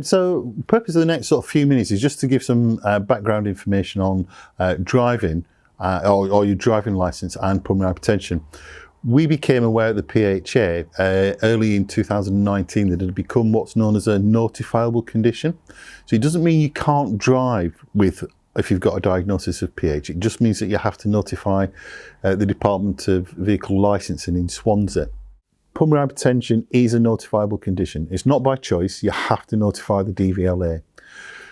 So the purpose of the next sort of few minutes is just to give some background information on driving or your driving licence and pulmonary hypertension. We became aware at the PHA early in 2019 that it had become what's known as a notifiable condition. So it doesn't mean you can't drive if you've got a diagnosis of PH. It just means that you have to notify the Department of Vehicle Licensing in Swansea. Pulmonary hypertension is a notifiable condition. It's not by choice. You have to notify the DVLA.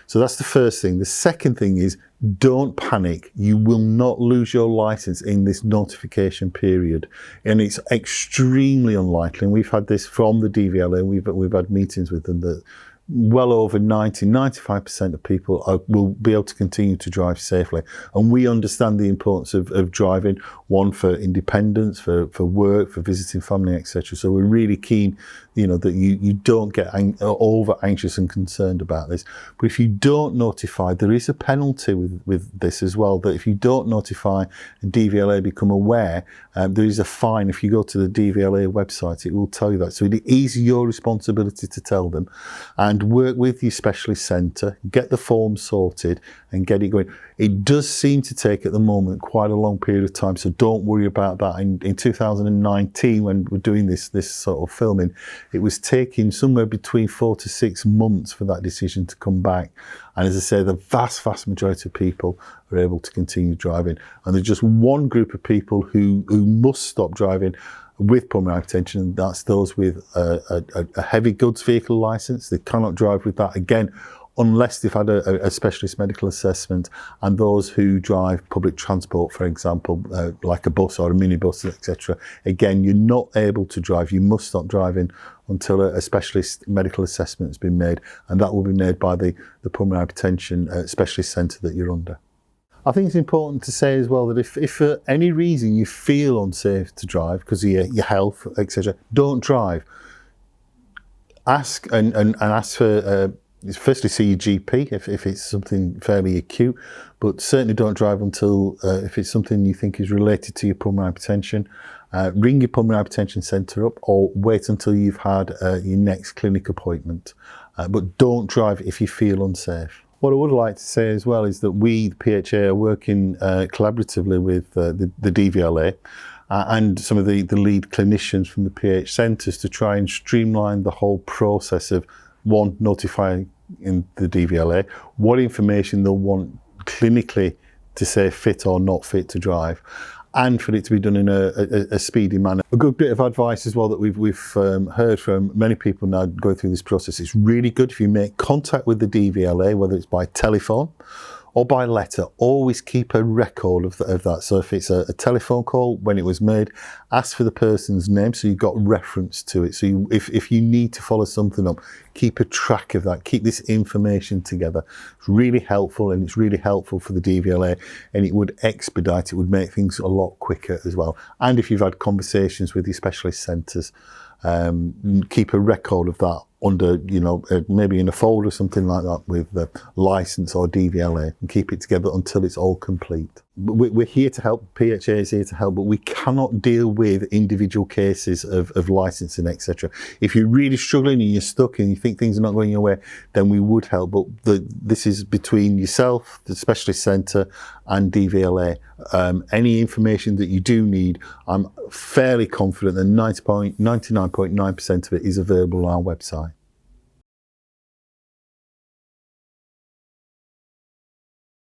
So that's the first thing. The second thing is, don't panic. You will not lose your license in this notification period. And it's extremely unlikely. And we've had this from the DVLA. We've had meetings with them that well over 95% of people will be able to continue to drive safely. And we understand the importance of driving, one, for independence, for work, for visiting family, etc. So we're really keen, that you don't get over anxious and concerned about this. But if you don't notify, there is a penalty with this as well, that if you don't notify and DVLA become aware, there is a fine. If you go to the DVLA website, it will tell you that. So it is your responsibility to tell them, and work with your specialist centre, get the form sorted and get it going. It does seem to take at the moment quite a long period of time, so don't worry about that. In 2019, when we're doing this sort of filming, it was taking somewhere between 4 to 6 months for that decision to come back. And as I say, the vast majority of people are able to continue driving. And there's just one group of people who must stop driving with pulmonary hypertension, and that's those with a heavy goods vehicle licence. They cannot drive with that, again, unless they've had a specialist medical assessment, and those who drive public transport, for example, like a bus or a minibus, etc. Again, you're not able to drive. You must stop driving until a specialist medical assessment has been made, and that will be made by the pulmonary hypertension specialist centre that you're under. I think it's important to say as well that if for any reason you feel unsafe to drive because of your health, etc., don't drive. Ask and ask for, firstly, see your GP if it's something fairly acute, but certainly don't drive until, if it's something you think is related to your pulmonary hypertension, ring your pulmonary hypertension centre up, or wait until you've had your next clinic appointment. But don't drive if you feel unsafe. What I would like to say as well is that we, the PHA, are working collaboratively with the DVLA and some of the lead clinicians from the PH centres to try and streamline the whole process of, one, notifying in the DVLA what information they'll want clinically to say fit or not fit to drive, and for it to be done in a speedy manner. A good bit of advice as well that we've heard from many people now going through this process: it's really good if you make contact with the DVLA, whether it's by telephone or by letter. Always keep a record of that. So if it's a telephone call, when it was made, ask for the person's name so you've got reference to it. So if you need to follow something up, keep a track of that. Keep this information together. It's really helpful, and it's really helpful for the DVLA, and it would expedite, it would make things a lot quicker as well. And if you've had conversations with your specialist centres, keep a record of that under, maybe in a folder or something like that with the licence or DVLA, and keep it together until it's all complete. We're here to help, PHA is here to help, but we cannot deal with individual cases of licensing, etc. If you're really struggling and you're stuck and you think things are not going your way, then we would help. But this is between yourself, the specialist centre and DVLA. Any information that you do need, I'm fairly confident that 99.9% of it is available on our website.